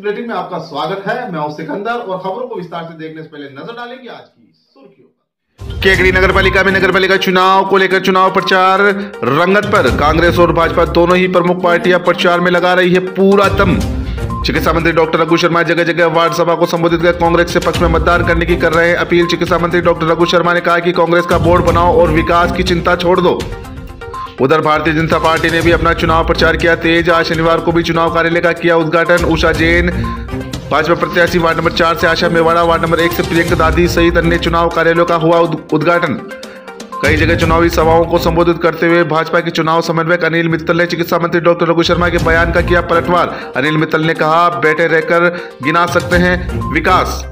Bulletin में आपका स्वागत है। मैं हूं सिकंदर और खबरों को विस्तार से देखने से पहले नजर डालेंगे आज की सुर्खियों पर। केकड़ी नगर पालिका में नगरपालिका चुनाव को लेकर चुनाव प्रचार रंगत पर। कांग्रेस और भाजपा दोनों ही प्रमुख पार्टियां प्रचार में लगा रही है पूरा दम। चिकित्सा मंत्री डॉक्टर रघु शर्मा जगह जगह वार्ड सभा को संबोधित कर कांग्रेस से पक्ष में मतदान करने की कर रहे हैं अपील। चिकित्सा मंत्री डॉक्टर रघु शर्मा ने कहा कि कांग्रेस का बोर्ड बनाओ और विकास की चिंता छोड़ दो। उधर भारतीय जनता पार्टी ने भी अपना चुनाव प्रचार किया तेज। आज शनिवार को भी चुनाव कार्यालय का किया उद्घाटन। उषा जैन भाजपा प्रत्याशी वार्ड नंबर 4 से आशा मेवाड़ा, वार्ड नंबर 1 से प्रियंका दादी सहित अन्य चुनाव कार्यालयों का हुआ उद्घाटन। कई जगह चुनावी सभाओं को संबोधित करते हुए भाजपा के चुनाव समन्वयक अनिल मित्तल ने चिकित्सा मंत्री डॉक्टर रघु शर्मा के बयान का किया पलटवार। अनिल मित्तल ने कहा, बैठे रहकर गिना सकते हैं विकास।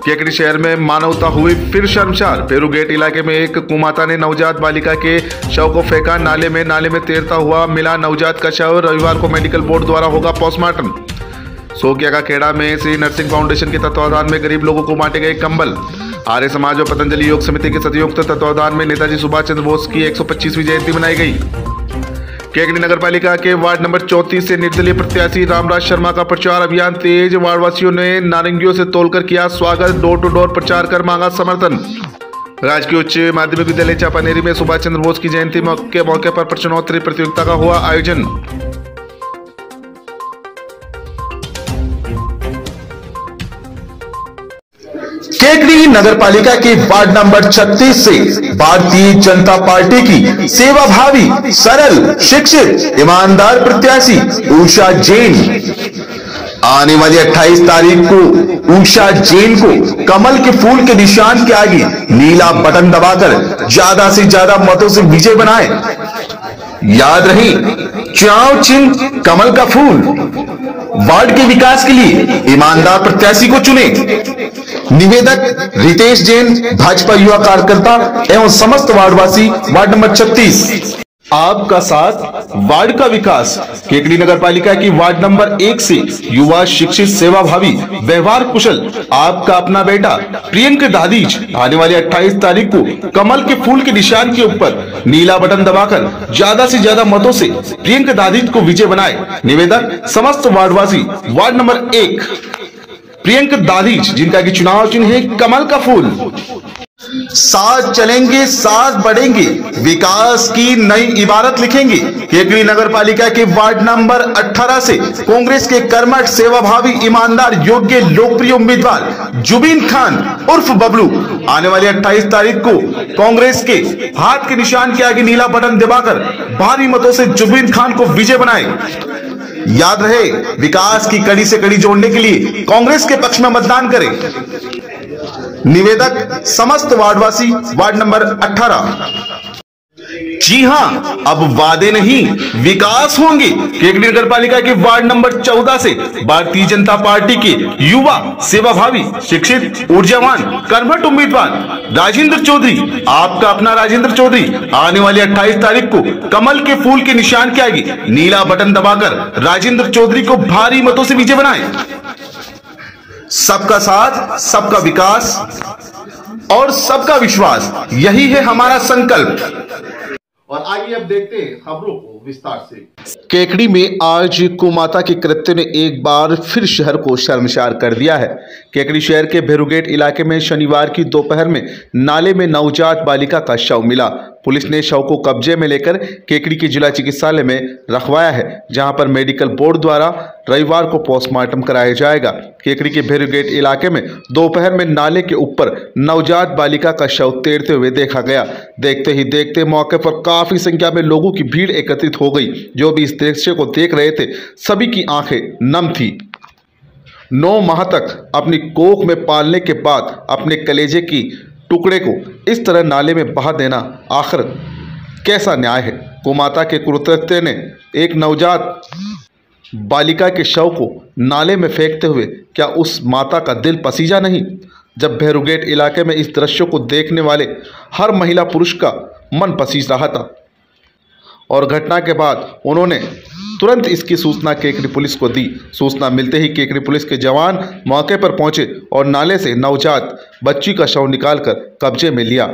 केकड़ी शहर में मानवता हुई फिर शर्मसार। पेरू गेट इलाके में एक कुमाता ने नवजात बालिका के शव को फेंका नाले में तैरता हुआ मिला नवजात का शव। रविवार को मेडिकल बोर्ड द्वारा होगा पोस्टमार्टम। सोकिया का खेड़ा में श्री नर्सिंग फाउंडेशन के तत्वाधान में गरीब लोगों को बांटे गए कंबल। आर्य समाज और पतंजलि योग समिति के संयुक्त तत्वाधान में नेताजी सुभाष चंद्र बोस की 125वीं जयंती मनाई गई। केकड़ी नगर पालिका के वार्ड नंबर 34 से निर्दलीय प्रत्याशी रामराज शर्मा का प्रचार अभियान तेज। वार्डवासियों ने नारंगियों से तोलकर किया स्वागत। डोर टू डोर प्रचार कर मांगा समर्थन। राजकीय उच्च माध्यमिक विद्यालय चापानेरी में सुभाष चंद्र बोस की जयंती के मौके पर प्रश्नोत्तरी प्रतियोगिता का हुआ आयोजन। केकड़ी नगरपालिका के वार्ड नंबर 36 से भारतीय जनता पार्टी की सेवाभावी, सरल, शिक्षित, ईमानदार प्रत्याशी उषा जैन आने वाली 28 तारीख को उषा जैन को कमल के फूल के निशान के आगे नीला बटन दबाकर ज्यादा से ज्यादा मतों से विजय बनाए। याद रहे, चुनाव चिन्ह कमल का फूल। वार्ड के विकास के लिए ईमानदार प्रत्याशी को चुने। निवेदक रितेश जैन, भाजपा युवा कार्यकर्ता एवं समस्त वार्डवासी, वार्ड नंबर 36। आपका साथ, वार्ड का विकास। केकड़ी नगर पालिका की वार्ड नंबर 1 से युवा, शिक्षित, सेवाभावी, व्यवहार कुशल आपका अपना बेटा प्रियंका दादीज आने वाली 28 तारीख को कमल के फूल के निशान के ऊपर नीला बटन दबाकर ज्यादा से ज्यादा मतों से प्रियंका दादीज को विजय बनाए। निवेदक समस्त वार्डवासी, वार्ड नंबर 1 प्रियंका दादीज, जिनका की चुनाव चिन्ह है कमल का फूल। साथ चलेंगे, साथ बढ़ेंगे, विकास की नई इबारत लिखेंगे। केकड़ी नगर पालिका के वार्ड नंबर 18 से कांग्रेस के कर्मठ, सेवाभावी, ईमानदार, योग्य, लोकप्रिय उम्मीदवार जुबीन खान उर्फ बबलू आने वाली 28 तारीख को कांग्रेस के हाथ के निशान के आगे नीला बटन दबाकर भारी मतों से जुबीन खान को विजय बनाए। याद रहे, विकास की कड़ी से कड़ी जोड़ने के लिए कांग्रेस के पक्ष में मतदान करें। निवेदक समस्त वार्डवासी, वार्ड नंबर 18। जी हां, अब वादे नहीं विकास होंगे। केकड़ी नगर पालिका के वार्ड नंबर 14 से भारतीय जनता पार्टी के युवा, सेवाभावी, शिक्षित, ऊर्जावान, कर्मठ उम्मीदवार राजेंद्र चौधरी, आपका अपना राजेंद्र चौधरी आने वाली 28 तारीख को कमल के फूल के निशान के आगे नीला बटन दबाकर राजेंद्र चौधरी को भारी मतों से विजय बनाए। सबका साथ, सबका विकास और सबका विश्वास, यही है हमारा संकल्प। और आइए अब देखते हैं खबरों को विस्तार से। केकड़ी में आज कुमाता के कृत्य ने एक बार फिर शहर को शर्मसार कर दिया है। केकड़ी शहर के भेरूगेट इलाके में शनिवार की दोपहर में नाले में नवजात बालिका का शव मिला। पुलिस ने शव को कब्जे में लेकर केकड़ी के जिला चिकित्सालय में रखवाया है, जहां पर मेडिकल बोर्ड द्वारा रविवार को पोस्टमार्टम कराया जाएगा। केकड़ी के भेरूगेट इलाके में दोपहर में नाले के ऊपर नवजात बालिका का शव तैरते हुए देखा गया। देखते ही देखते मौके पर काफी संख्या में लोगों की भीड़ एकत्रित हो गई। जो भी इस दृश्य को देख रहे थे, सभी की आंखें नम थी। 9 माह तक अपनी कोख में पालने के बाद अपने कलेजे की टुकड़े को इस तरह नाले में बहा देना आखिर कैसा न्याय है। कुमाता के कुकृत्य ने एक नवजात बालिका के शव को नाले में फेंकते हुए क्या उस माता का दिल पसीजा नहीं। जब भेरूगेट इलाके में इस दृश्य को देखने वाले हर महिला पुरुष का मन पसीज रहा था और घटना के बाद उन्होंने तुरंत इसकी सूचना केकड़ी पुलिस को दी। सूचना मिलते ही केकड़ी पुलिस के जवान मौके पर पहुंचे और नाले से नवजात बच्ची का शव निकालकर कब्जे में लिया।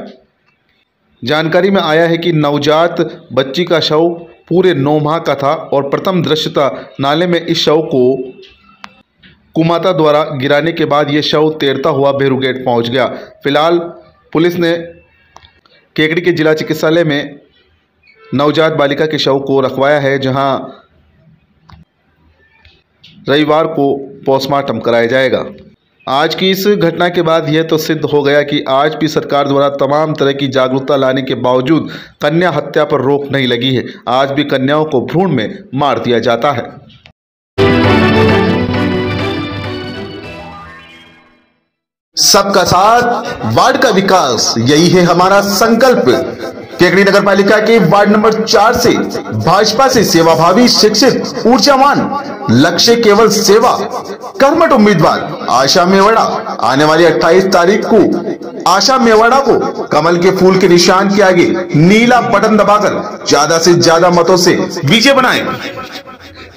जानकारी में आया है कि नवजात बच्ची का शव पूरे 9 माह का था और प्रथम दृश्यता नाले में इस शव को कुमाता द्वारा गिराने के बाद ये शव तैरता हुआ भेरू गेट पहुंच गया। फिलहाल पुलिस ने केकड़ी के जिला चिकित्सालय में नवजात बालिका के शव को रखवाया है, जहां रविवार को पोस्टमार्टम कराया जाएगा। आज की इस घटना के बाद यह तो सिद्ध हो गया कि आज भी सरकार द्वारा तमाम तरह की जागरूकता लाने के बावजूद कन्या हत्या पर रोक नहीं लगी है। आज भी कन्याओं को भ्रूण में मार दिया जाता है। सबका साथ, वार्ड का विकास, यही है हमारा संकल्प। केकड़ी नगर पालिका के वार्ड नंबर 4 से भाजपा से सेवाभावी, शिक्षित, ऊर्जावान, लक्ष्य केवल सेवा, कर्मठ उम्मीदवार आशा मेवाड़ा आने वाली 28 तारीख को आशा मेवाड़ा को कमल के फूल के निशान के आगे नीला बटन दबाकर ज्यादा से ज्यादा मतों से विजय बनाएं।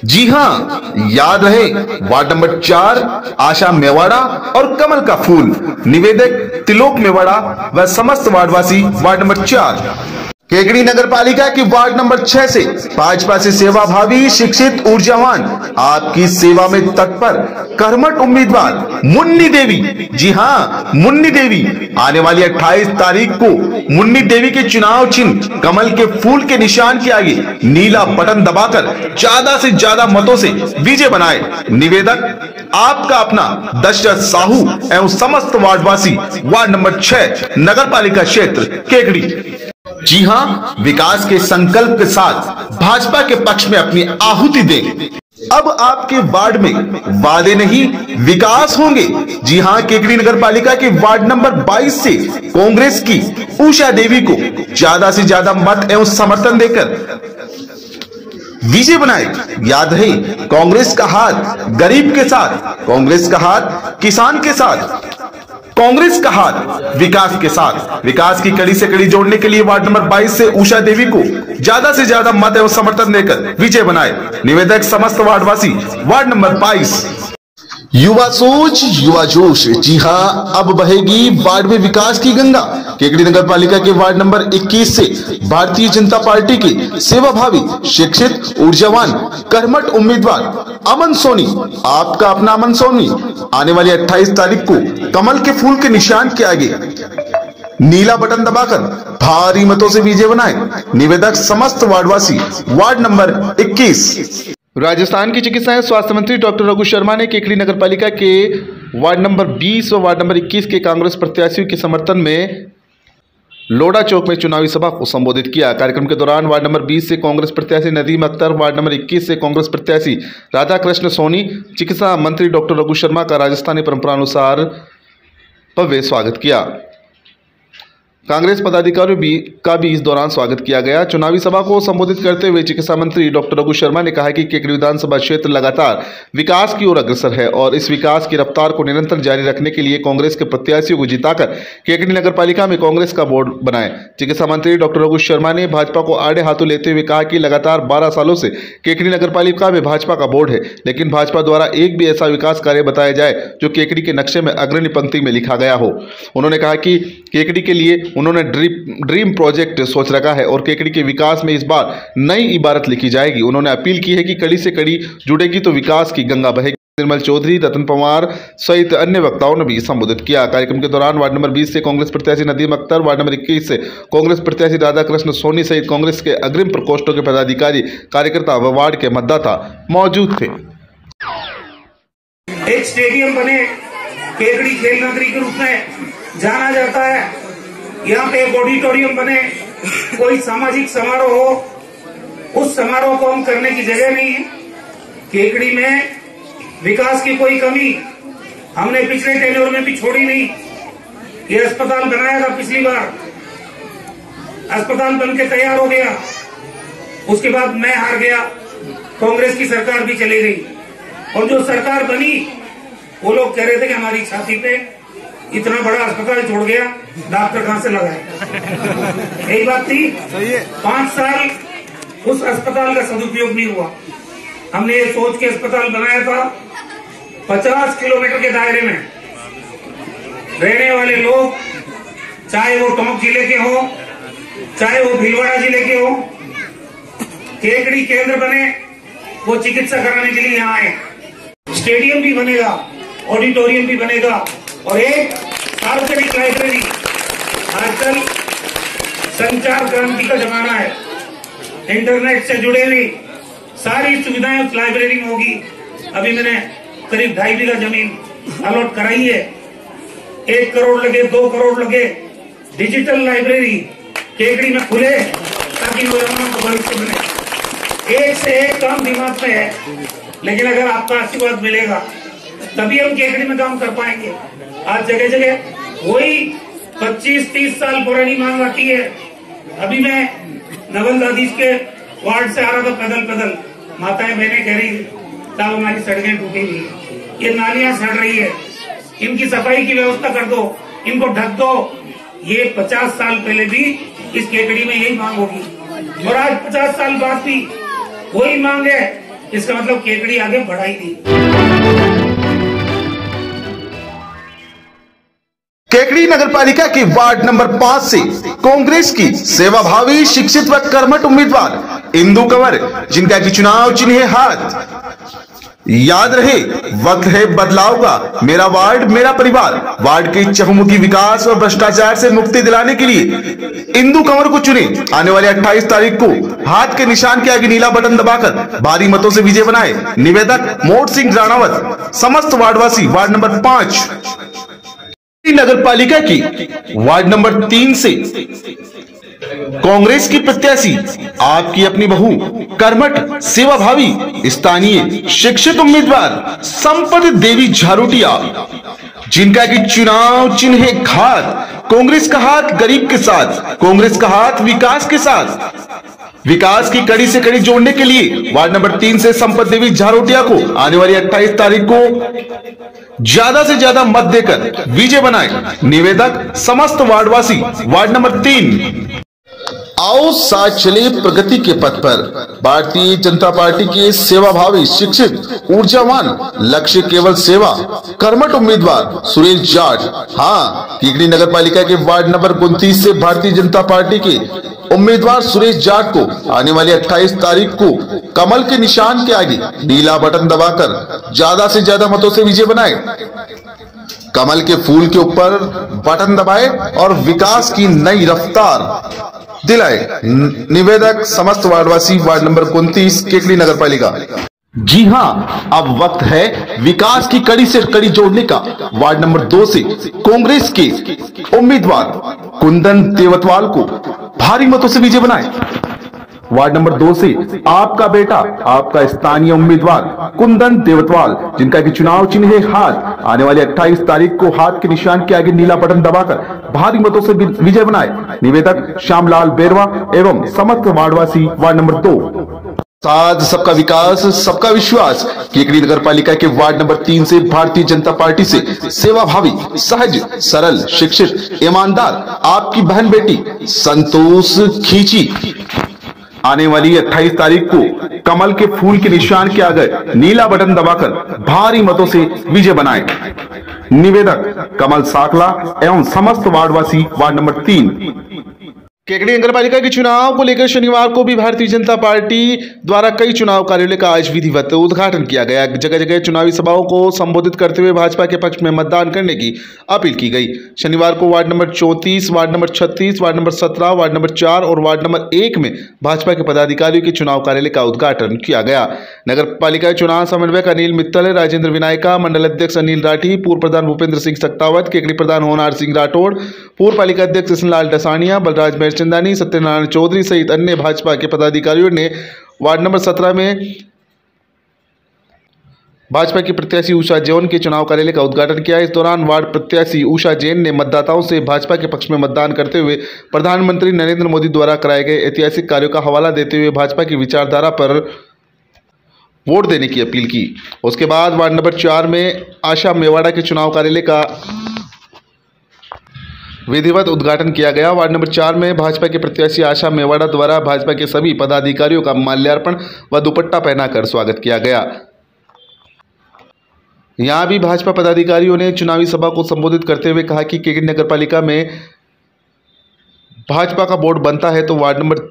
जी हां, याद रहे, वार्ड नंबर 4 आशा मेवाड़ा और कमल का फूल। निवेदक त्रिलोक मेवाड़ा व समस्त वार्डवासी वार्ड नंबर 4। केकड़ी नगर पालिका की वार्ड नंबर 6 से भाजपा से सेवाभावी, शिक्षित, ऊर्जावान, आपकी सेवा में तत्पर, कर्मठ उम्मीदवार मुन्नी देवी। जी हां, मुन्नी देवी आने वाली 28 तारीख को मुन्नी देवी के चुनाव चिन्ह कमल के फूल के निशान के आगे नीला बटन दबाकर ज्यादा से ज्यादा मतों से विजय बनाए। निवेदक आपका अपना दशरथ साहू एवं समस्त वार्डवासी वार्ड नंबर 6 नगर पालिका क्षेत्र केकड़ी। जी हां, विकास के संकल्प के साथ भाजपा के पक्ष में अपनी आहुति दें। अब आपके वार्ड में वादे नहीं, विकास होंगे। जी हां, केकड़ी नगर पालिका के वार्ड नंबर 22 से कांग्रेस की उषा देवी को ज्यादा से ज्यादा मत एवं समर्थन देकर विजय बनाए। याद रहे, कांग्रेस का हाथ गरीब के साथ, कांग्रेस का हाथ किसान के साथ, कांग्रेस का हाथ विकास के साथ। विकास की कड़ी से कड़ी जोड़ने के लिए वार्ड नंबर 22 से उषा देवी को ज्यादा से ज्यादा मत एवं समर्थन देकर विजय बनाए। निवेदक समस्त वार्डवासी वार्ड नंबर 22। युवा सोच, युवा जोश। जी हां, अब बहेगी वार्ड में विकास की गंगा। केकड़ी नगर पालिका के वार्ड नंबर 21 से भारतीय जनता पार्टी के सेवाभावी, शिक्षित, ऊर्जावान, कर्मठ उम्मीदवार अमन सोनी, आपका अपना अमन सोनी आने वाली 28 तारीख को कमल के फूल के निशान के आगे नीला बटन दबाकर भारी मतों से विजय बनाए। निवेदक समस्त वार्डवासी वार्ड नंबर 21। राजस्थान की चिकित्सा एवं स्वास्थ्य मंत्री डॉक्टर रघु शर्मा ने केकड़ी नगर पालिका के वार्ड नंबर 20 और वार्ड नंबर 21 के कांग्रेस प्रत्याशियों के समर्थन में लोढ़ा चौक में चुनावी सभा को संबोधित किया। कार्यक्रम के दौरान वार्ड नंबर 20 से कांग्रेस प्रत्याशी नदीम अख्तर, वार्ड नंबर 21 से कांग्रेस प्रत्याशी राधा कृष्ण सोनी, चिकित्सा मंत्री डॉक्टर रघु शर्मा का राजस्थानी परंपरानुसार भव्य स्वागत किया। कांग्रेस पदाधिकारियों का भी इस दौरान स्वागत किया गया। चुनावी सभा को संबोधित करते हुए चिकित्सा मंत्री डॉक्टर रघु शर्मा ने कहा कि केकड़ी विधानसभा क्षेत्र लगातार विकास की ओर अग्रसर है और इस विकास की रफ्तार को निरंतर जारी रखने के लिए कांग्रेस के प्रत्याशियों को जिताकर केकड़ी नगर पालिका में कांग्रेस का बोर्ड बनाए। चिकित्सा मंत्री डॉक्टर रघु शर्मा ने भाजपा को आड़े हाथों लेते हुए कहा कि लगातार 12 सालों से केकड़ी नगर पालिका में भाजपा का बोर्ड है, लेकिन भाजपा द्वारा एक भी ऐसा विकास कार्य बताया जाए जो केकड़ी के नक्शे में अग्रणी पंक्ति में लिखा गया हो। उन्होंने कहा कि केकड़ी के लिए उन्होंने ड्रीम प्रोजेक्ट सोच रखा है और केकड़ी के विकास में इस बार नई इबारत लिखी जाएगी। उन्होंने अपील की है कि कड़ी से कड़ी जुड़ेगी तो विकास की गंगा बहेगी। निर्मल चौधरी, रतन पवार सहित अन्य वक्ताओं ने भी संबोधित किया। कार्यक्रम के दौरान वार्ड नंबर 20 से कांग्रेस प्रत्याशी नदीम अख्तर, वार्ड नंबर 21 से कांग्रेस प्रत्याशी राधा कृष्ण सोनी सहित कांग्रेस के अग्रिम प्रकोष्ठों के पदाधिकारी, कार्यकर्ता व वार्ड के मतदाता मौजूद थे। एक स्टेडियम बने, केकड़ी खेल नगरी के रूप में जाना जाता है। यहाँ पे एक ऑडिटोरियम बने, कोई सामाजिक समारोह हो, उस समारोह को हम करने की जगह नहीं है। केकड़ी में विकास की कोई कमी हमने पिछले टेन्योर में भी छोड़ी नहीं। ये अस्पताल बनाया था पिछली बार, अस्पताल बनके तैयार हो गया, उसके बाद मैं हार गया, कांग्रेस की सरकार भी चली गई और जो सरकार बनी वो लोग कह रहे थे कि हमारी छाती पे इतना बड़ा अस्पताल छोड़ गया, डॉक्टर कहां से लगाए। यही बात थी। 5 साल उस अस्पताल का सदुपयोग नहीं हुआ। हमने ये सोच के अस्पताल बनाया था 50 किलोमीटर के दायरे में रहने वाले लोग, चाहे वो टोंक जिले के हो, चाहे वो भीलवाड़ा जिले के हो, केकड़ी केंद्र बने, वो चिकित्सा कराने के लिए यहाँ आए। स्टेडियम भी बनेगा, ऑडिटोरियम भी बनेगा और एक सार्वजनिक लाइब्रेरी। आजकल संचार क्रांति का जमाना है, इंटरनेट से जुड़े हुई सारी सुविधाएं उस लाइब्रेरी में होगी। अभी मैंने करीब 2.5 बीघा जमीन अलॉट कराई है। 1 करोड़ लगे, 2 करोड़ लगे, डिजिटल लाइब्रेरी केकड़ी में खुले ताकि नौजवानों को भविष्य बने। एक से एक काम दिमाग में है, लेकिन अगर आपका आशीर्वाद मिलेगा तभी हम केकड़ी में काम कर पाएंगे। आज जगह जगह वही 25-30 साल पुरानी मांग आती है। अभी मैं नवल दादीज के वार्ड से आ रहा था पैदल, माताएं बहनें कह रही साहब हमारी सड़कें टूटी हुई है, ये नालियां सड़ रही है, इनकी सफाई की व्यवस्था कर दो, इनको ढक दो। ये 50 साल पहले भी इस केकड़ी में यही मांग होगी और आज 50 साल बाद भी वही मांग है। इसका मतलब केकड़ी आगे बढ़ाई थी। केकड़ी नगरपालिका के वार्ड नंबर 5 से कांग्रेस की सेवाभावी, शिक्षित व कर्मठ उम्मीदवार इंदु कंवर, जिनका की चुनाव चिन्ह है हाथ। याद रहे, वक्त है बदलाव का। मेरा वार्ड मेरा परिवार। वार्ड के चहुमुखी विकास और भ्रष्टाचार से मुक्ति दिलाने के लिए इंदु कंवर को चुने। आने वाले 28 तारीख को हाथ के निशान के आगे नीला बटन दबाकर भारी मतों से विजय बनाए। निवेदक मोट सिंह राणावत, समस्त वार्डवासी वार्ड नंबर 5 नगर पालिका की वार्ड नंबर 3 से कांग्रेस की प्रत्याशी, आपकी अपनी बहू, कर्मठ, सेवाभावी, स्थानीय शिक्षित उम्मीदवार संपत देवी झारोटिया, जिनका की चुनाव चिन्ह है हाथ। कांग्रेस का हाथ गरीब के साथ, कांग्रेस का हाथ विकास के साथ। विकास की कड़ी से कड़ी जोड़ने के लिए वार्ड नंबर 3 से संपत देवी झारोटिया को आने वाली 28 तारीख को ज्यादा से ज्यादा मत देकर विजय बनाए। निवेदक समस्त वार्डवासी वार्ड नंबर 3। आओ साथ चले प्रगति के पथ पर। भारतीय जनता पार्टी के सेवाभावी, शिक्षित, ऊर्जावान, लक्ष्य केवल सेवा, कर्मठ उम्मीदवार सुरेश जाट। हाँ, केकड़ी नगर पालिका के वार्ड नंबर 29 से भारतीय जनता पार्टी के उम्मीदवार सुरेश जाट को आने वाली 28 तारीख को कमल के निशान के आगे नीला बटन दबाकर ज्यादा से ज्यादा मतों से विजय बनाए। कमल के फूल के ऊपर बटन दबाए और विकास की नई रफ्तार दिलाए। निवेदक समस्त वार्डवासी वार्ड नंबर 29 केकड़ी नगर पालिका। जी हाँ, अब वक्त है विकास की कड़ी से कड़ी जोड़ने का। वार्ड नंबर 2 से कांग्रेस के उम्मीदवार कुंदन देवतवाल को भारी मतों से विजय बनाए। वार्ड नंबर 2 से आपका बेटा, आपका स्थानीय उम्मीदवार कुंदन देवतवाल, जिनका की चुनाव चिन्ह है हाथ। आने वाली 28 तारीख को हाथ के निशान के आगे नीला बटन दबाकर भारी मतों से विजय बनाए। निवेदक श्यामलाल बेरवा एवं समस्त वार्डवासी वार्ड नंबर 2। साथ सबका विकास, सबका विश्वास। केकड़ी नगर पालिका के वार्ड नंबर 3 से भारतीय जनता पार्टी से सेवाभावी, सहज, सरल, शिक्षित, ईमानदार आपकी बहन बेटी संतोष खींची आने वाली 28 तारीख को कमल के फूल के निशान के आगे नीला बटन दबाकर भारी मतों से विजय बनाए। निवेदक कमल साकला एवं समस्त वार्डवासी वार्ड नंबर 3। केकड़ी नगर पालिका के चुनाव को लेकर शनिवार को भी भारतीय जनता पार्टी द्वारा कई चुनाव कार्यालय का आज विधिवत उद्घाटन किया गया। जगह जगह चुनावी सभाओं को संबोधित करते हुए भाजपा के पक्ष में मतदान करने की अपील की गई। शनिवार को ward number 34, ward number 36, ward number 17, ward number 4 और वार्ड नंबर 1 में भाजपा के पदाधिकारियों के चुनाव कार्यालय का उद्घाटन किया गया। नगर पालिका चुनाव समन्वयक अनिल मित्तल, राजेंद्र विनायका, मंडल अध्यक्ष अनिल राठी, पूर्व प्रधान भूपेंद्र सिंह सक्तावत, केकड़ी प्रधान होनार सिंह राठौड़, पूर्व पालिका अध्यक्ष कृष्णलाल डसानिया, बलराज चंदानी, सत्यनारायण चौधरी सहित अन्य भाजपा के पदाधिकारियों ने वार्ड नंबर 17 में भाजपा की प्रत्याशी उषा जैन के चुनाव कार्यालय का उद्घाटन किया। इस दौरान वार्ड प्रत्याशी उषा जैन ने मतदाताओं से भाजपा के पक्ष में मतदान करते हुए प्रधानमंत्री नरेंद्र मोदी द्वारा कराए गए ऐतिहासिक कार्यों का हवाला देते हुए भाजपा की विचारधारा पर वोट देने की अपील की। उसके बाद वार्ड नंबर 4 में आशा मेवाड़ा के चुनाव कार्यालय का विधिवत उद्घाटन किया गया। वार्ड नंबर 4 में भाजपा के प्रत्याशी आशा मेवाड़ा द्वारा भाजपा के सभी पदाधिकारियों का माल्यार्पण व दुपट्टा पहनाकर स्वागत किया गया। यहां भी भाजपा पदाधिकारियों ने चुनावी सभा को संबोधित करते हुए कहा कि केकड़ी नगर पालिका में भाजपा का बोर्ड बनता है तो वार्ड नंबर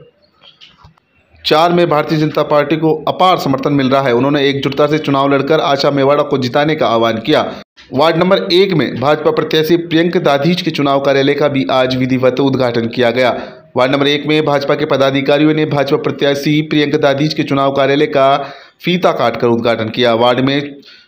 4 में भारतीय जनता पार्टी को अपार समर्थन मिल रहा है। उन्होंने एकजुटता से चुनाव लड़कर आशा मेवाड़ा को जिताने का आह्वान किया। वार्ड नंबर 1 में भाजपा प्रत्याशी प्रियंका दाधीच के चुनाव कार्यालय का भी आज विधिवत उद्घाटन किया गया। वार्ड नंबर 1 में भाजपा के पदाधिकारियों ने भाजपा प्रत्याशी प्रियंका दाधीच के चुनाव कार्यालय का फीता काटकर उद्घाटन किया। वार्ड में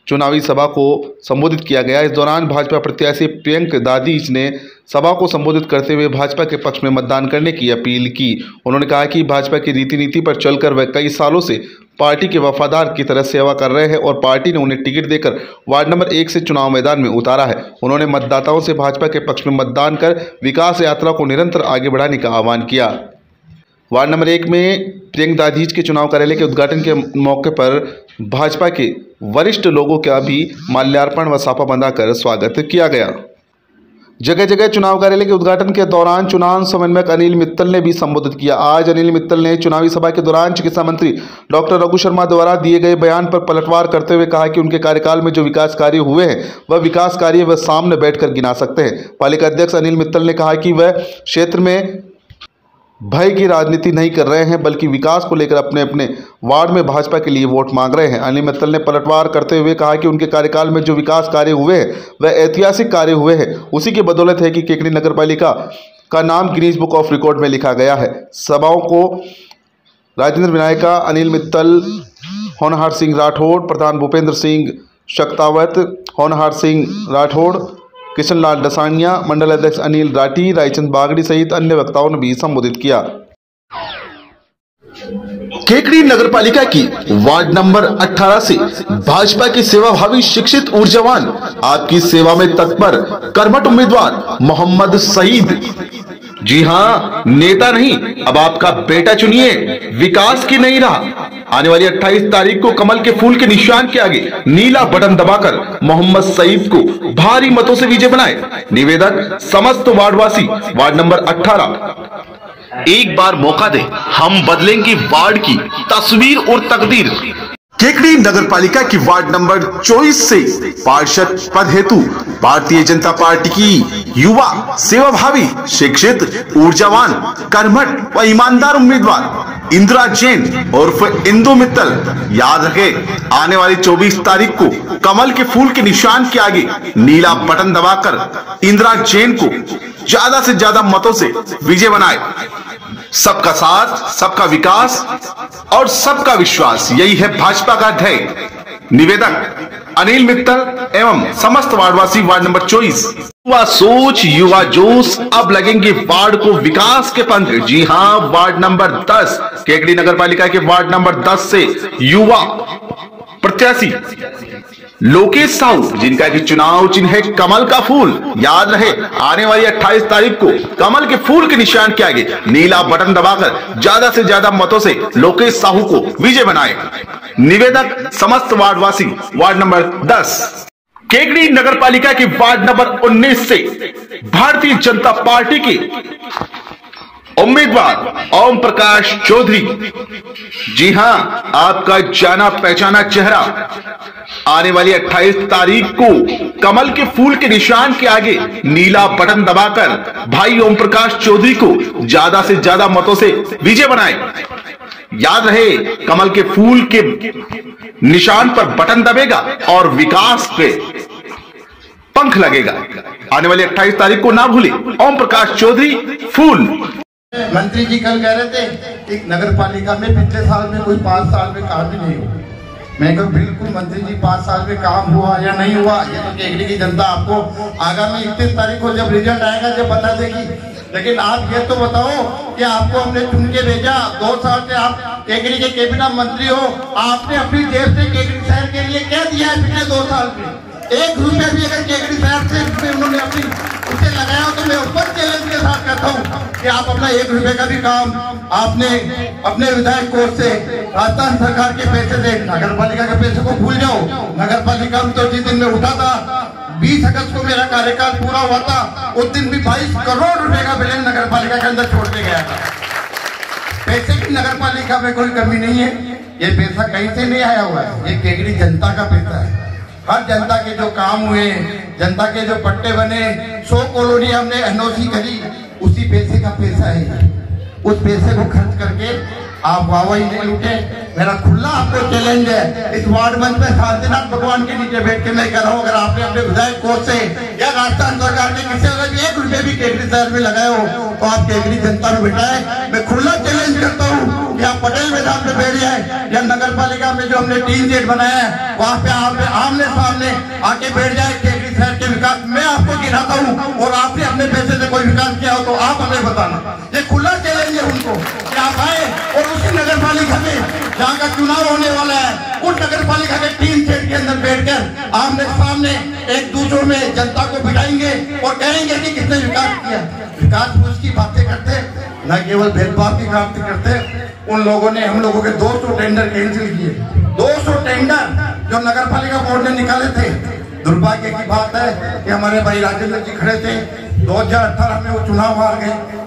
चुनावी सभा को संबोधित किया गया। इस दौरान भाजपा प्रत्याशी प्रियंका दाधीच ने सभा को संबोधित करते हुए भाजपा के पक्ष में मतदान करने की अपील की। उन्होंने कहा कि भाजपा की रीति नीति पर चलकर वह कई सालों से पार्टी के वफादार की तरह सेवा कर रहे हैं और पार्टी ने उन्हें टिकट देकर वार्ड नंबर 1 से चुनाव मैदान में उतारा है। उन्होंने मतदाताओं से भाजपा के पक्ष में मतदान कर विकास यात्रा को निरंतर आगे बढ़ाने का आह्वान किया। वार्ड नंबर 1 में प्रियंका दाधीच के चुनाव कार्यालय के उद्घाटन के मौके पर भाजपा के वरिष्ठ लोगों का भी माल्यार्पण व साफा बंधाकर स्वागत किया गया। जगह जगह चुनाव कार्यालय के उद्घाटन के दौरान चुनाव समन्वयक अनिल मित्तल ने भी संबोधित किया। आज अनिल मित्तल ने चुनावी सभा के दौरान चिकित्सा मंत्री डॉक्टर रघु शर्मा द्वारा दिए गए बयान पर पलटवार करते हुए कहा कि उनके कार्यकाल में जो विकास कार्य हुए हैं वह विकास कार्य वह सामने बैठकर गिना सकते हैं। पालिका अध्यक्ष अनिल मित्तल ने कहा कि वह क्षेत्र में भय की राजनीति नहीं कर रहे हैं बल्कि विकास को लेकर अपने अपने वार्ड में भाजपा के लिए वोट मांग रहे हैं। अनिल मित्तल ने पलटवार करते हुए कहा कि उनके कार्यकाल में जो विकास कार्य हुए हैं वह ऐतिहासिक कार्य हुए हैं। उसी की बदौलत है कि केकड़ी नगरपालिका का नाम गिनीज बुक ऑफ रिकॉर्ड में लिखा गया है। सभाओं को राजेंद्र विनायका, अनिल मित्तल, होनहार सिंह राठौड़, प्रधान भूपेंद्र सिंह शक्तावत, होनहार सिंह राठौड़, किशन लाल डसानिया, मंडल अध्यक्ष अनिल राठी, रायचंद बागड़ी सहित अन्य वक्ताओं ने भी संबोधित किया। केकड़ी नगरपालिका की वार्ड नंबर 18 से भाजपा के सेवाभावी शिक्षित ऊर्जावान आपकी सेवा में तत्पर कर्मठ उम्मीदवार मोहम्मद सईद। जी हां, नेता नहीं, अब आपका बेटा चुनिए। विकास की नहीं राह। आने वाली 28 तारीख को कमल के फूल के निशान के आगे नीला बटन दबाकर मोहम्मद सईद को भारी मतों से विजय बनाए। निवेदक समस्त वार्डवासी वार्ड नंबर 18। एक बार मौका दे, हम बदलेंगे वार्ड की तस्वीर और तकदीर। केकड़ी नगरपालिका की वार्ड नंबर 24 से पार्षद पद हेतु भारतीय जनता पार्टी की युवा सेवाभावी शिक्षित ऊर्जावान कर्मठ व ईमानदार उम्मीदवार इंदिरा जैन उर्फ इंदु मित्तल। याद रखे, आने वाली 24 तारीख को कमल के फूल के निशान के आगे नीला बटन दबाकर इंदिरा जैन को ज्यादा से ज्यादा मतों से विजय बनाए। सबका साथ, सबका विकास और सबका विश्वास, यही है भाजपा का ध्येय। निवेदक अनिल मित्तल एवं समस्त वार्डवासी वार्ड नंबर 24। युवा सोच, युवा जोश, अब लगेंगे वार्ड को विकास के पंख। जी हां, वार्ड नंबर 10 केकड़ी नगरपालिका के वार्ड नंबर 10 से युवा प्रत्याशी लोकेश साहू, जिनका कि चुनाव चिन्ह है कमल का फूल। याद रहे, आने वाली 28 तारीख को कमल के फूल के निशान के आगे नीला बटन दबाकर ज्यादा से ज्यादा मतों से लोकेश साहू को विजय बनाए। निवेदक समस्त वार्डवासी वार्ड नंबर 10। केकड़ी नगरपालिका की वार्ड नंबर 19 से भारतीय जनता पार्टी के उम्मीदवार ओम प्रकाश चौधरी। जी हां, आपका जाना पहचाना चेहरा आने वाली 28 तारीख को कमल के फूल के निशान के आगे नीला बटन दबाकर भाई ओम प्रकाश चौधरी को ज्यादा से ज्यादा मतों से विजय बनाए। याद रहे, कमल के फूल के निशान पर बटन दबेगा और विकास पे पंख लगेगा। आने वाली 28 तारीख को ना भूले, ओम प्रकाश चौधरी फूल। मंत्री जी कल कह रहे थे एक नगर पालिका में पिछले साल में कोई 5 साल में काम भी नहीं हुआ। मैं कहूँ बिल्कुल मंत्री जी 5 साल में काम हुआ या नहीं हुआ, ये तो केकड़ी की जनता आपको आगामी 31 तारीख को जब रिजल्ट आएगा जब बता देगी। लेकिन आप ये तो बताओ कि आपको हमने चुन के भेजा, 2 साल से आप केकड़ी के कैबिनेट मंत्री हो, आपने अपनी जेब से केकड़ी शहर के लिए क्या दिया है पिछले 2 साल में? 1 रुपया भी अगर केकड़ी शहर से उन्होंने अपनी उसे लगाया तो मैं ऊपर चैलेंज के साथ कहता हूँ कि आप अपना 1 रुपए का भी काम आपने अपने विधायक कोष से, राजस्थान सरकार के पैसे से, नगर पालिका के पैसे को भूल जाओ। नगर पालिका में तो जिस दिन में उठा था 20 अगस्त को मेरा कार्यकाल पूरा हुआ था, उस दिन भी 22 करोड़ रुपए का बिल नगर पालिका के अंदर छोड़ के गया था। पैसे की नगर पालिका में कोई कमी नहीं है, ये पैसा कहीं से नहीं आया हुआ है, ये केकड़ी जनता का पैसा है। हर जनता के जो काम हुए, जनता के जो पट्टे बने, 100 कॉलोनी हमने एनओसी करी, उसी पैसे का पैसा है। उस पैसे को खर्च करके आप वाहवाही नहीं लूटे। मेरा खुला आपको चैलेंज है, इस वार्ड मंच पे शांतिनाथ भगवान के नीचे बैठ के मैं कह रहा हूँ, अगर आपने अपने विधायक कोष से या राजस्थान सरकार के किसी अगर 1 रुपये भी केकड़ी शहर में लगाए हो तो आप केकड़ी जनता में बिठाए। मैं खुला चैलेंज करता हूँ, या पटेल मैदान पे बैठ जाए या नगर पालिका में जो हमने टीन सेट बनाया है वहाँ पे आमने सामने आके बैठ जाए। केकड़ी शहर के विकास मैं आपको गिनाता हूँ, और आपने अपने पैसे से कोई विकास किया हो तो आप हमें बताना। ये खुला चैलेंज है उनको कि आप आए और उसी नगर पालिका में जहाँ का चुनाव होने वाला है उस नगर पालिका के टीन सेट के अंदर बैठकर आमने सामने एक दूसरों में जनता को बिठाएंगे और कहेंगे कि किसने विकास किया। विकास उसकी बातें करते, न केवल भेदभाव की बातें करते। उन लोगों ने हम लोगों के 200 टेंडर कैंसिल किए, 200 टेंडर जो नगर पालिका बोर्ड ने निकाले थे। दुर्भाग्य की बात है कि हमारे भाई राजेंद्र जी खड़े थे, 2018 में वो चुनाव हार गए,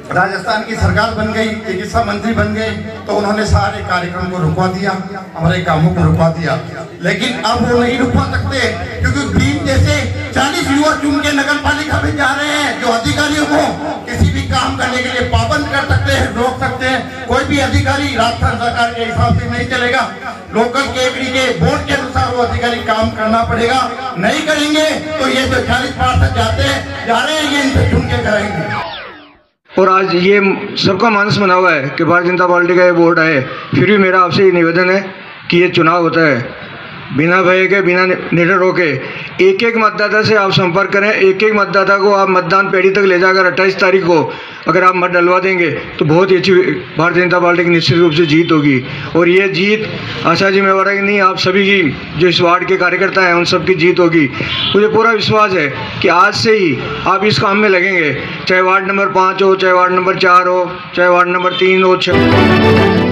राजस्थान की सरकार बन गई, चिकित्सा मंत्री बन गए, तो उन्होंने सारे कार्यक्रम को रुकवा दिया, हमारे कामों को रुकवा दिया। लेकिन अब वो नहीं रुकवा सकते, क्योंकि भीम जैसे 40 युवा चुन के नगर पालिका में जा रहे हैं, जो अधिकारियों को किसी भी काम करने के लिए पाबंद कर सकते हैं, रोक सकते हैं। कोई भी अधिकारी राजस्थान सरकार के हिसाब से नहीं चलेगा, लोकल केकड़ी के बोर्ड के अनुसार वो अधिकारी काम करना पड़ेगा। नहीं करेंगे तो ये जो 40 पार्षद जा रहे हैं, ये इनसे चुन के कराएंगे। और आज ये सबका मानस बना हुआ है कि भारतीय जनता पार्टी का ये बोर्ड है। फिर भी मेरा आपसे ये निवेदन है कि ये चुनाव होता है, बिना भय के, बिना निडर होके एक एक मतदाता से आप संपर्क करें। एक एक मतदाता को आप मतदान पेड़ी तक ले जाकर 28 तारीख को अगर आप मत डलवा देंगे तो बहुत ही अच्छी भारतीय जनता पार्टी की निश्चित रूप से जीत होगी। और ये जीत आशा जी मेवाड़ा की नहीं, आप सभी की, जो इस वार्ड के कार्यकर्ता हैं उन सब की जीत होगी। मुझे पूरा विश्वास है कि आज से ही आप इस काम में लगेंगे, चाहे वार्ड नंबर 5 हो, चाहे वार्ड नंबर 4 हो, चाहे वार्ड नंबर 3 हो, 6।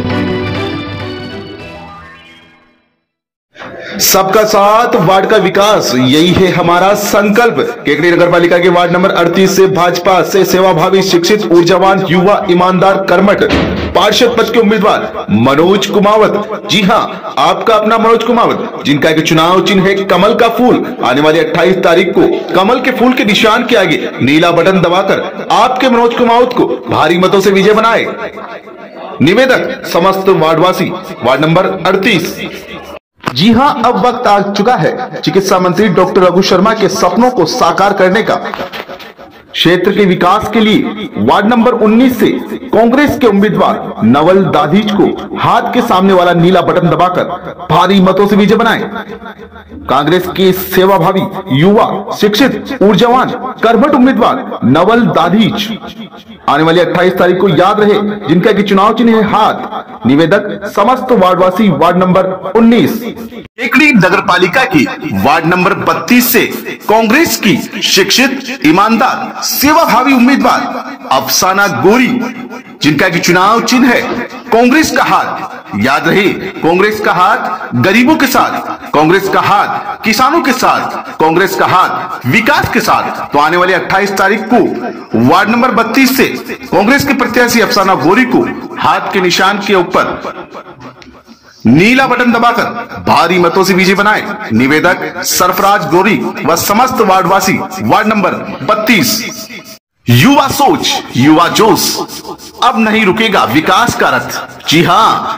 सबका साथ, वार्ड का विकास, यही है हमारा संकल्प। केकड़ी नगर पालिका के वार्ड नंबर 38 से भाजपा से सेवाभावी, शिक्षित, ऊर्जावान, युवा, ईमानदार, कर्मठ पार्षद पद के उम्मीदवार मनोज कुमावत। जी हां, आपका अपना मनोज कुमावत, जिनका एक चुनाव चिन्ह है कमल का फूल। आने वाली 28 तारीख को कमल के फूल के निशान के आगे नीला बटन दबाकर आपके मनोज कुमावत को भारी मतों से विजय बनाए। निवेदक समस्त वार्डवासी, वार्ड नंबर 38। जी हां, अब वक्त आ चुका है चिकित्सा मंत्री डॉक्टर रघु शर्मा के सपनों को साकार करने का। क्षेत्र के विकास के लिए वार्ड नंबर 19 से कांग्रेस के उम्मीदवार नवल दाधीच को हाथ के सामने वाला नीला बटन दबाकर भारी मतों से विजय बनाएं। कांग्रेस के सेवाभावी, युवा, शिक्षित, ऊर्जावान, कर्मठ उम्मीदवार नवल दाधीच। आने वाली 28 तारीख को याद रहे, जिनका की चुनाव चिन्ह है हाथ। निवेदक समस्त वार्डवासी, वार्ड नंबर 19। केकड़ी नगर पालिका की वार्ड नंबर 32 से कांग्रेस की शिक्षित, ईमानदार, सेवाभावी उम्मीदवार अफसाना गोरी, जिनका की चुनाव चिन्ह है कांग्रेस का हाथ। याद रहे, कांग्रेस का हाथ गरीबों के साथ, कांग्रेस का हाथ किसानों के साथ, कांग्रेस का हाथ विकास के साथ। तो आने वाली 28 तारीख को वार्ड नंबर 32 से कांग्रेस के प्रत्याशी अफसाना गोरी को हाथ के निशान के ऊपर नीला बटन दबाकर भारी मतों से विजय बनाए। निवेदक सरफराज गोरी व समस्त वार्डवासी, वार्ड नंबर 32। युवा सोच, युवा जोश, अब नहीं रुकेगा विकास का रथ। जी हां,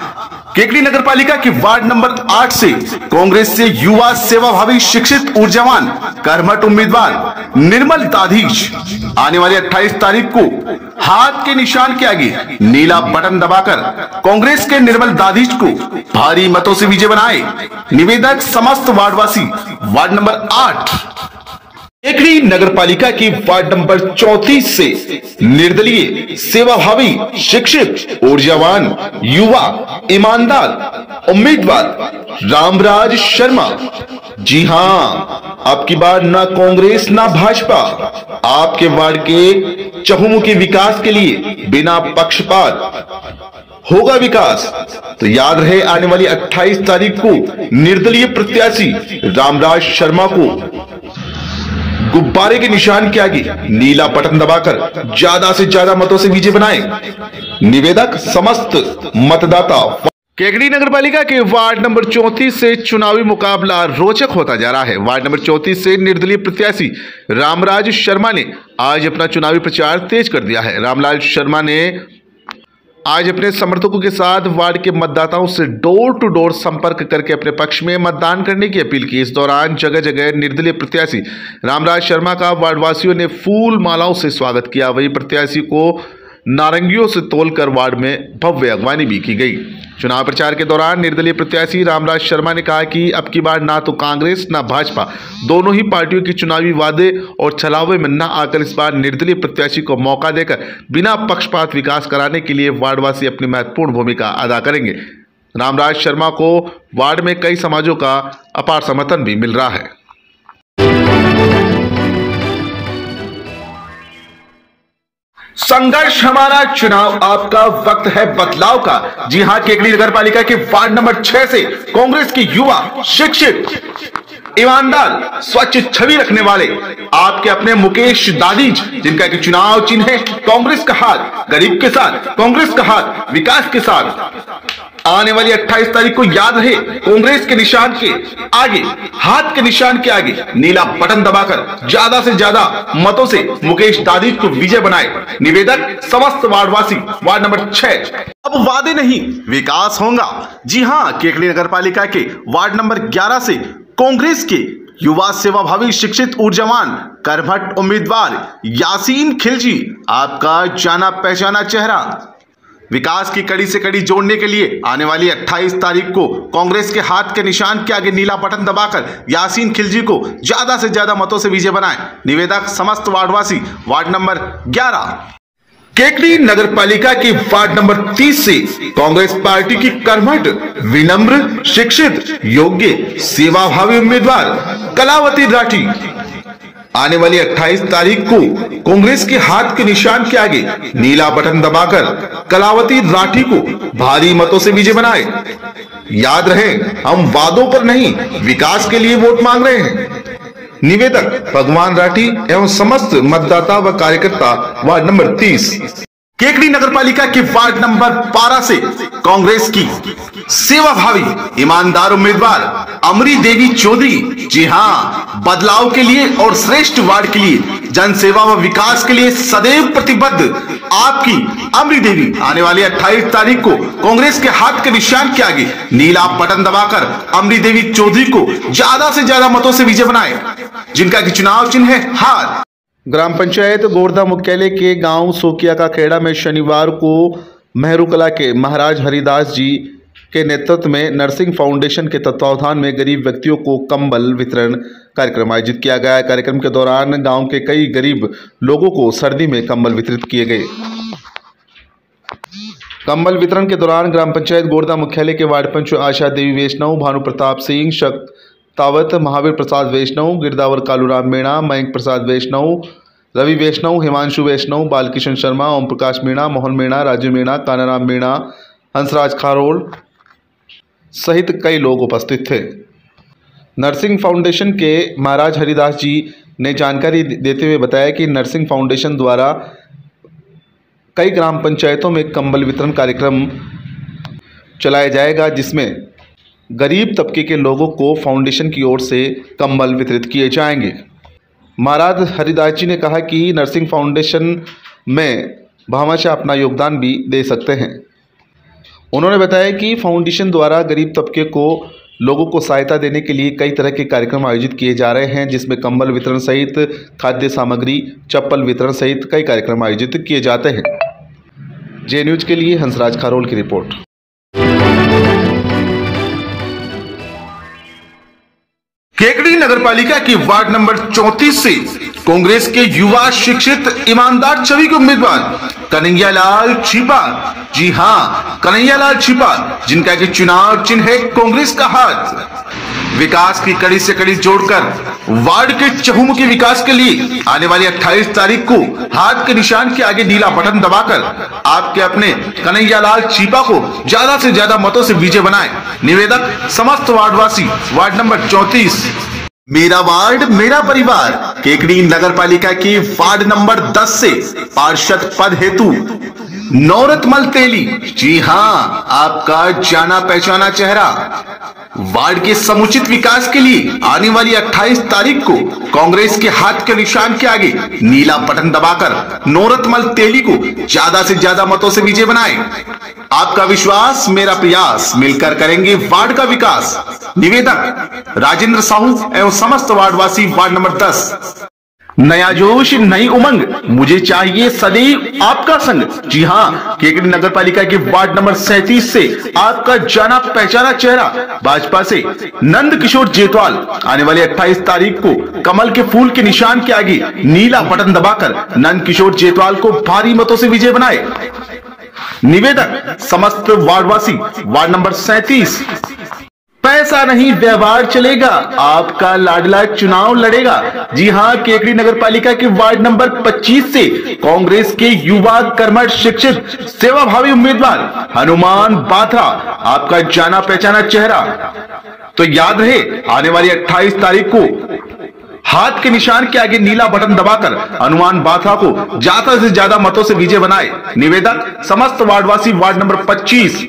केकड़ी नगर पालिका के वार्ड नंबर 8 से कांग्रेस से युवा, सेवाभावी, शिक्षित, ऊर्जावान, कर्मठ उम्मीदवार निर्मल दाधीच। आने वाली 28 तारीख को हाथ के निशान के आगे नीला बटन दबाकर कांग्रेस के निर्मल दाधीच को भारी मतों से विजय बनाए। निवेदक समस्त वार्डवासी, वार्ड नंबर 8। केकड़ी नगर पालिका की वार्ड नंबर 34 से निर्दलीय, सेवाभावी, शिक्षित, ऊर्जावान, युवा, ईमानदार उम्मीदवार रामराज शर्मा। जी हां, आपकी बार ना कांग्रेस ना भाजपा, आपके वार्ड के चहुमुखी विकास के लिए बिना पक्षपात होगा विकास। तो याद रहे, आने वाली 28 तारीख को निर्दलीय प्रत्याशी रामराज शर्मा को गुब्बारे के निशान के आगे नीला बटन दबाकर ज्यादा से ज्यादा मतों से विजय बनाए। निवेदक समस्त मतदाता। केकड़ी नगर पालिका के वार्ड नंबर 34 से चुनावी मुकाबला रोचक होता जा रहा है। वार्ड नंबर 34 से निर्दलीय प्रत्याशी रामराज शर्मा ने आज अपना चुनावी प्रचार तेज कर दिया है। रामराज शर्मा ने आज अपने समर्थकों के साथ वार्ड के मतदाताओं से डोर टू डोर संपर्क करके अपने पक्ष में मतदान करने की अपील की। इस दौरान जगह जगह निर्दलीय प्रत्याशी रामराज शर्मा का वार्डवासियों ने फूल मालाओं से स्वागत किया। वहीं प्रत्याशी को नारंगियों से तोलकर वार्ड में भव्य अगवानी भी की गई। चुनाव प्रचार के दौरान निर्दलीय प्रत्याशी रामराज शर्मा ने कहा कि अब की बार ना तो कांग्रेस ना भाजपा दोनों ही पार्टियों के चुनावी वादे और छलावे में न आकर इस बार निर्दलीय प्रत्याशी को मौका देकर बिना पक्षपात विकास कराने के लिए वार्डवासी अपनी महत्वपूर्ण भूमिका अदा करेंगे। रामराज शर्मा को वार्ड में कई समाजों का अपार समर्थन भी मिल रहा है। संघर्ष हमारा, चुनाव आपका, वक्त है बदलाव का। जी हां, केकड़ी नगर पालिका के वार्ड नंबर 6 से कांग्रेस के युवा, शिक्षित, ईमानदार, स्वच्छ छवि रखने वाले आपके अपने मुकेश दादीज, जिनका कि चुनाव चिन्ह है कांग्रेस का हाथ गरीब के साथ, कांग्रेस का हाथ विकास के साथ। आने वाली 28 तारीख को याद रहे, कांग्रेस के निशान के आगे, हाथ के निशान के आगे नीला बटन दबाकर ज्यादा से ज्यादा मतों से मुकेश दादीज को विजय बनाए। निवेदक समस्त वार्डवासी, वार्ड नंबर 6। अब वादे नहीं, विकास होगा। जी हां, केकड़ी नगर पालिका के वार्ड नंबर 11 से कांग्रेस के युवा, सेवाभावी, शिक्षित, ऊर्जावान, कर्मठ उम्मीदवार यासीन खिलजी आपका जाना पहचाना चेहरा। विकास की कड़ी से कड़ी जोड़ने के लिए आने वाली 28 तारीख को कांग्रेस के हाथ के निशान के आगे नीला बटन दबाकर यासीन खिलजी को ज्यादा से ज्यादा मतों से विजय बनाएं। निवेदक समस्त वार्डवासी, वार्ड नंबर 11। केकड़ी नगर पालिका के वार्ड नंबर 30 से कांग्रेस पार्टी की कर्मठ, विनम्र, शिक्षित, योग्य, सेवाभावी उम्मीदवार कलावती राठी आने वाली 28 तारीख को कांग्रेस के हाथ के निशान के आगे नीला बटन दबाकर कलावती राठी को भारी मतों से विजय बनाए। याद रहे, हम वादों पर नहीं, विकास के लिए वोट मांग रहे हैं। निवेदक भगवान राठी एवं समस्त मतदाता व कार्यकर्ता, वार्ड नंबर 30। केकड़ी नगर पालिका के वार्ड नंबर 12 से कांग्रेस की सेवाभावी, ईमानदार उम्मीदवार अमरी देवी चौधरी, जी हां, बदलाव के लिए और श्रेष्ठ वार्ड के लिए, जन सेवा व विकास के लिए सदैव प्रतिबद्ध आपकी अमरी देवी आने वाली 28 तारीख को कांग्रेस के हाथ के निशान के आगे नीला बटन दबाकर अमरी देवी चौधरी को ज्यादा से ज्यादा मतों से विजय बनाए, जिनका कि चुनाव चिन्ह है हाथ। ग्राम पंचायत गोरदा मुख्यालय के गांव सोकिया का खेड़ा में शनिवार को मेहरूकला के महाराज हरिदास जी के नेतृत्व में नर्सिंग फाउंडेशन के तत्वावधान में गरीब व्यक्तियों को कंबल वितरण कार्यक्रम आयोजित किया गया। कार्यक्रम के दौरान गांव के कई गरीब लोगों को सर्दी में कंबल वितरित किए गए। कंबल वितरण के दौरान ग्राम पंचायत गोरदा मुख्यालय के वार्ड पंच आशा देवी वैष्णव, भानु प्रताप सिंह, तावत, महावीर प्रसाद वैष्णव, गिरदावर कालूराम मीणा, मयंक प्रसाद वैष्णव, रवि वैष्णव, हिमांशु वैष्णव, बालकिशन शर्मा, ओम प्रकाश मीणा, मोहन मीणा, राजू मीणा, कानाराम मीणा, हंसराज खारोल सहित कई लोग उपस्थित थे। नर्सिंग फाउंडेशन के महाराज हरिदास जी ने जानकारी देते हुए बताया कि नर्सिंग फाउंडेशन द्वारा कई ग्राम पंचायतों में कंबल वितरण कार्यक्रम चलाया जाएगा, जिसमें गरीब तबके के लोगों को फाउंडेशन की ओर से कंबल वितरित किए जाएंगे। महाराज हरिदास जी ने कहा कि नर्सिंग फाउंडेशन में भामाशाह अपना योगदान भी दे सकते हैं। उन्होंने बताया कि फाउंडेशन द्वारा गरीब तबके को लोगों को सहायता देने के लिए कई तरह के कार्यक्रम आयोजित किए जा रहे हैं, जिसमें कंबल वितरण सहित खाद्य सामग्री, चप्पल वितरण सहित कई कार्यक्रम आयोजित किए जाते हैं। जे न्यूज के लिए हंसराज खारोल की रिपोर्ट। केकड़ी नगर पालिका की वार्ड नंबर 34 से कांग्रेस के युवा, शिक्षित, ईमानदार छवि के उम्मीदवार कन्हैयालाल छिपा, जी हां, कन्हैयालाल छिपा, जिनका कि चुनाव चिन्ह है कांग्रेस का हाथ। विकास की कड़ी से कड़ी जोड़कर वार्ड के चहुमुखी विकास के लिए आने वाली 28 तारीख को हाथ के निशान के आगे नीला बटन दबाकर आपके अपने कन्हैयालाल छिपा को ज्यादा से ज्यादा मतों से विजय बनाए। निवेदक समस्त वार्डवासी, वार्ड नंबर 34। मेरा वार्ड मेरा परिवार। केकड़ी नगर पालिका की वार्ड नंबर 10 से पार्षद पद हेतु नौरतमल तेली, जी हां, आपका जाना पहचाना चेहरा। वार्ड के समुचित विकास के लिए आने वाली 28 तारीख को कांग्रेस के हाथ के निशान के आगे नीला बटन दबाकर नौरतमल तेली को ज्यादा से ज्यादा मतों से विजय बनाएं। आपका विश्वास मेरा प्रयास, मिलकर करेंगे वार्ड का विकास। निवेदक राजेंद्र साहू एवं समस्त वार्डवासी, वार्ड नंबर 10। नया जोश, नई उमंग, मुझे चाहिए सदैव आपका संग। जी हां, केकड़ी नगर पालिका के वार्ड नंबर 37 से आपका जाना पहचाना चेहरा भाजपा से नंद किशोर जेतवाल आने वाली 28 तारीख को कमल के फूल के निशान के आगे नीला बटन दबाकर नंद किशोर जेतवाल को भारी मतों से विजय बनाए। निवेदक समस्त वार्डवासी, वार्ड नंबर 37। पैसा नहीं व्यवहार चलेगा, आपका लाडला चुनाव लड़ेगा। जी हां, केकड़ी नगर पालिका के वार्ड नंबर 25 से कांग्रेस के युवा कर्मठ शिक्षित सेवाभावी उम्मीदवार हनुमान बाथरा आपका जाना पहचाना चेहरा। तो याद रहे, आने वाली 28 तारीख को हाथ के निशान के आगे नीला बटन दबाकर हनुमान बाथरा को ज्यादा से ज्यादा मतों से विजय बनाए। निवेदक समस्त वार्डवासी, वार्ड नंबर 25।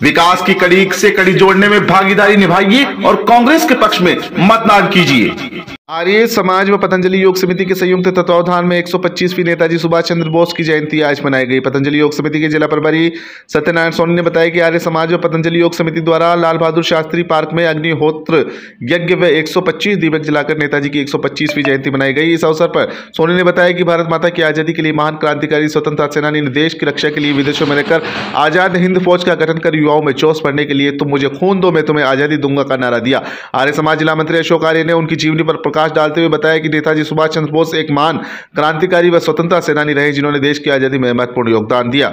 विकास की कड़ी से कड़ी जोड़ने में भागीदारी निभाइए और कांग्रेस के पक्ष में मतदान कीजिए। आर्य समाज व पतंजलि योग समिति के संयुक्त तत्वावधान में 125वीं नेताजी सुभाष चंद्र बोस की जयंती आज मनाई गई। पतंजलि योग समिति के जिला प्रभारी सत्यनारायण सोनी ने बताया कि आर्य समाज व पतंजलि योग समिति द्वारा लाल बहादुर शास्त्री पार्क में अग्निहोत्र यज्ञ व 125 दीपक जलाकर नेताजी की 125वीं जयंती मनाई गई। इस अवसर पर सोनी ने बताया कि भारत माता की आजादी के लिए महान क्रांतिकारी स्वतंत्रता सेनानी ने देश की रक्षा के लिए विदेशों में रहकर आजाद हिंद फौज का गठन कर युवाओं में जोश भरने के लिए तुम मुझे खून दो मैं तुम्हें आजादी दूंगा का नारा दिया। आर्य समाज जिला मंत्री अशोक आर्य ने उनकी जीवनी पर प्रकाश डालते हुए बताया कि नेताजी सुभाष चंद्र बोस एक महान क्रांतिकारी व स्वतंत्रता सेनानी रहे जिन्होंने देश की आजादी में महत्वपूर्ण योगदान दिया।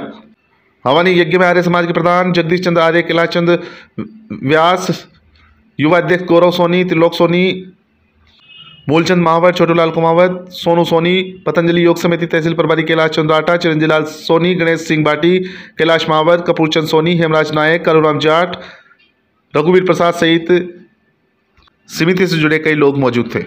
हवन यज्ञ में आर्य समाज के प्रधान जगदीश चंद्र आर्य, कैलाश चंद्र व्यास, युवा अध्यक्ष गौरव सोनी, त्रिलोक सोनी, मूलचंद महावत, छोटूलाल कुमावत, सोनू सोनी, पतंजलि योग समिति तहसील प्रभारी कैलाश चंद्र आटा, चिरंजीलाल सोनी, गणेश सिंह बाटी, कैलाश महावत, कपूरचंद सोनी, हेमराज नायक, कलूराम जाट, रघुवीर प्रसाद सहित समिति से जुड़े कई लोग मौजूद थे।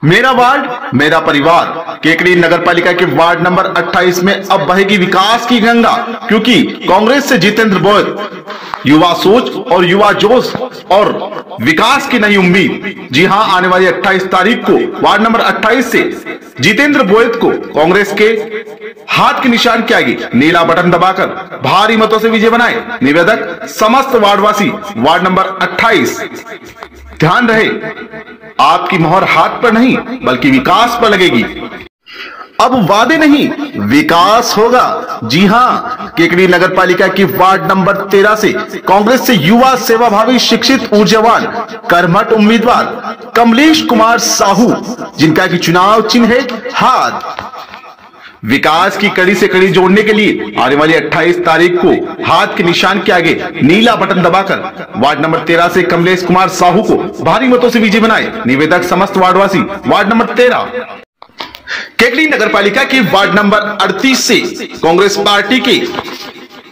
मेरा वार्ड मेरा परिवार, केकड़ी नगर पालिका के वार्ड नंबर 28 में अब बहेगी विकास की गंगा, क्योंकि कांग्रेस से जितेंद्र बोयत, युवा सोच और युवा जोश और विकास की नई उम्मीद। जी हां, आने वाली 28 तारीख को वार्ड नंबर 28 से जितेंद्र बोयत को कांग्रेस के हाथ के निशान के आगे नीला बटन दबाकर भारी मतों से विजय बनाए। निवेदक समस्त वार्डवासी, वार्ड नंबर 28। ध्यान रहे, आपकी मोहर हाथ पर नहीं बल्कि विकास पर लगेगी। अब वादे नहीं, विकास होगा। जी हां, केकड़ी नगर पालिका की वार्ड नंबर 13 से कांग्रेस से युवा सेवाभावी शिक्षित ऊर्जावान कर्मठ उम्मीदवार कमलेश कुमार साहू, जिनका की चुनाव चिन्ह है हाथ। विकास की कड़ी से कड़ी जोड़ने के लिए आने वाली 28 तारीख को हाथ के निशान के आगे नीला बटन दबाकर वार्ड नंबर 13 से कमलेश कुमार साहू को भारी मतों से विजय बनाए। निवेदक समस्त वार्डवासी, वार्ड नंबर 13। केकड़ी नगर पालिका के वार्ड नंबर 38 से कांग्रेस पार्टी के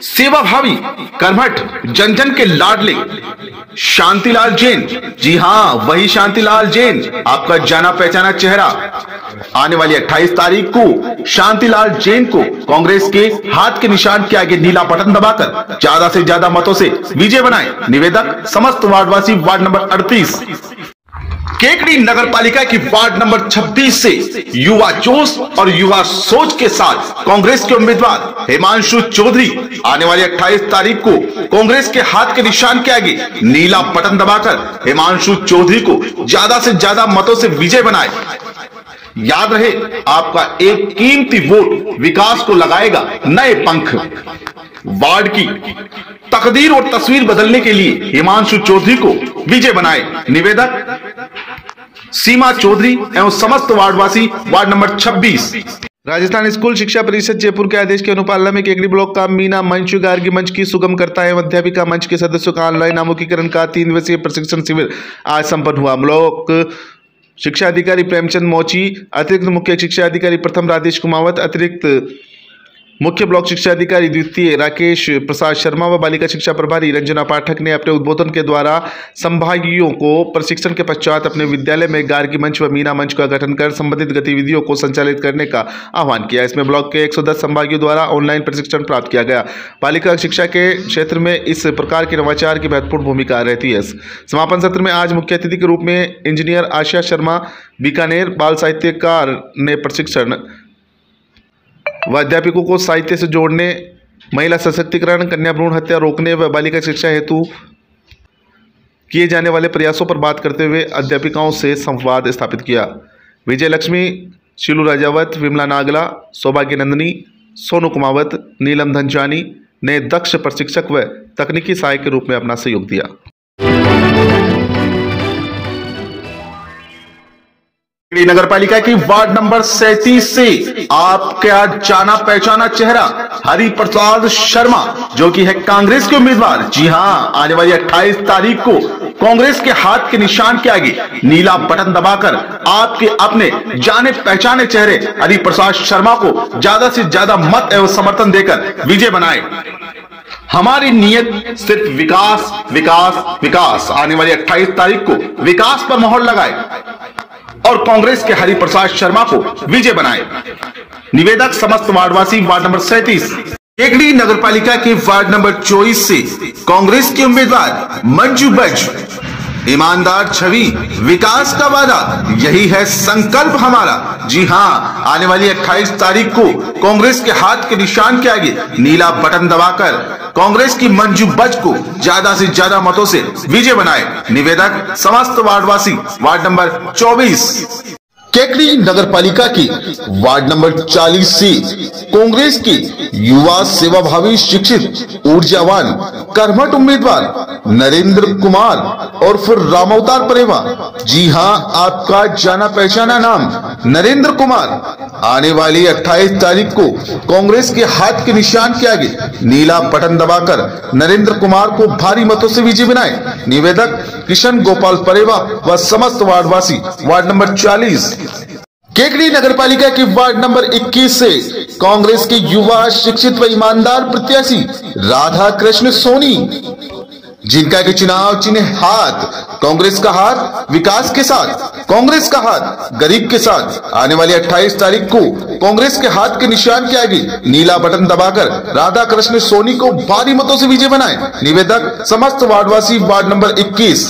सेवाभावी कर्मठ जन जन के लाडले शांतिलाल जैन, जी हां, वही शांतिलाल जैन, आपका जाना पहचाना चेहरा। आने वाली 28 तारीख को शांतिलाल जैन को कांग्रेस के हाथ के निशान के आगे नीला बटन दबाकर ज्यादा से ज्यादा मतों से विजय बनाए। निवेदक समस्त वार्डवासी, वार्ड नंबर 38। केकड़ी नगर पालिका की वार्ड नंबर 26 से युवा जोश और युवा सोच के साथ कांग्रेस के उम्मीदवार हिमांशु चौधरी आने वाली 28 तारीख को कांग्रेस के हाथ के निशान के आगे नीला बटन दबाकर हिमांशु चौधरी को ज्यादा से ज्यादा मतों से विजय बनाए। याद रहे, आपका एक कीमती वोट विकास को लगाएगा नए पंख। वार्ड की तकदीर और तस्वीर बदलने के लिए हिमांशु चौधरी को विजय बनाए। निवेदक सीमा चौधरी एवं समस्त वार्डवासी, वार्ड नंबर 26। राजस्थान स्कूल शिक्षा परिषद जयपुर के आदेश की अनुपालना में केकड़ी ब्लॉक का मीना मंच, गार्गी मंच की सुगमकर्ता एवं अध्यापिका मंच के सदस्यों का ऑनलाइन नामांकन का 3 दिवसीय प्रशिक्षण शिविर आज संपन्न हुआ। ब्लॉक शिक्षा अधिकारी प्रेमचंद मोची, अतिरिक्त मुख्य शिक्षा अधिकारी प्रथम राजेश कुमावत, अतिरिक्त मुख्य ब्लॉक शिक्षा अधिकारी द्वितीय राकेश प्रसाद शर्मा व बालिका शिक्षा प्रभारी रंजना पाठक ने अपने उद्बोधन के द्वारा संभागियों को प्रशिक्षण के पश्चात अपने विद्यालय में गार्गी मंच व मीना मंच का गठन कर संबंधित गतिविधियों को संचालित करने का आह्वान किया। इसमें ब्लॉक के 110 संभागियों द्वारा ऑनलाइन प्रशिक्षण प्राप्त किया गया। बालिका शिक्षा के क्षेत्र में इस प्रकार के नवाचार की महत्वपूर्ण भूमिका रहती है। समापन सत्र में आज मुख्य अतिथि के रूप में इंजीनियर आशा शर्मा बीकानेर बाल साहित्यकार ने प्रशिक्षण व अध्यापकों को साहित्य से जोड़ने, महिला सशक्तिकरण, कन्या भ्रूण हत्या रोकने व बालिका शिक्षा हेतु किए जाने वाले प्रयासों पर बात करते हुए अध्यापिकाओं से संवाद स्थापित किया। विजय लक्ष्मी, शीलू राजावत, विमला नागला, सौभाग्य नंदनी, सोनू कुमावत, नीलम धनजानी ने दक्ष प्रशिक्षक व तकनीकी सहायक के रूप में अपना सहयोग दिया। नगर पालिका की वार्ड नंबर 37 से आपका जाना पहचाना चेहरा हरि प्रसाद शर्मा, जो कि है कांग्रेस के उम्मीदवार। जी हां, आने वाली 28 तारीख को कांग्रेस के हाथ के निशान के आगे नीला बटन दबाकर आपके अपने जाने पहचाने चेहरे हरि प्रसाद शर्मा को ज्यादा से ज्यादा मत एवं समर्थन देकर विजय बनाए। हमारी नियत सिर्फ विकास विकास विकास। आने वाली 28 तारीख को विकास पर मोहर लगाए और कांग्रेस के हरि प्रसाद शर्मा को विजय बनाए। निवेदक समस्त वार्डवासी वार्ड नंबर 37। केकड़ी नगर पालिका के वार्ड नंबर 24 से कांग्रेस के उम्मीदवार मंजू बज। ईमानदार छवि, विकास का वादा, यही है संकल्प हमारा। जी हां, आने वाली 28 तारीख को कांग्रेस के हाथ के निशान के आगे नीला बटन दबाकर कांग्रेस की मंजू बज को ज्यादा से ज्यादा मतों से विजय बनाए। निवेदक समस्त वार्डवासी वार्ड नंबर 24। केकड़ी नगर पालिका की वार्ड नंबर 40 से कांग्रेस के युवा सेवाभावी शिक्षित ऊर्जावान कर्मठ उम्मीदवार नरेंद्र कुमार और फिर रामअवतार परेवा। जी हां, आपका जाना पहचाना नाम नरेंद्र कुमार। आने वाली 28 तारीख को कांग्रेस के हाथ के निशान के आगे नीला बटन दबाकर नरेंद्र कुमार को भारी मतों से विजय बनाए। निवेदक किशन गोपाल परेवा व समस्त वार्डवासी वार्ड नंबर 40। केकड़ी नगर पालिका के वार्ड नंबर 21 से कांग्रेस के युवा शिक्षित व ईमानदार प्रत्याशी राधा कृष्ण सोनी, जिनका के चुनाव चिन्ह हाथ। कांग्रेस का हाथ विकास के साथ, कांग्रेस का हाथ गरीब के साथ। आने वाली 28 तारीख को कांग्रेस के हाथ के निशान के आगे नीला बटन दबाकर राधा कृष्ण सोनी को भारी मतों से विजय बनाए। निवेदक समस्त वार्डवासी वार्ड नंबर 21।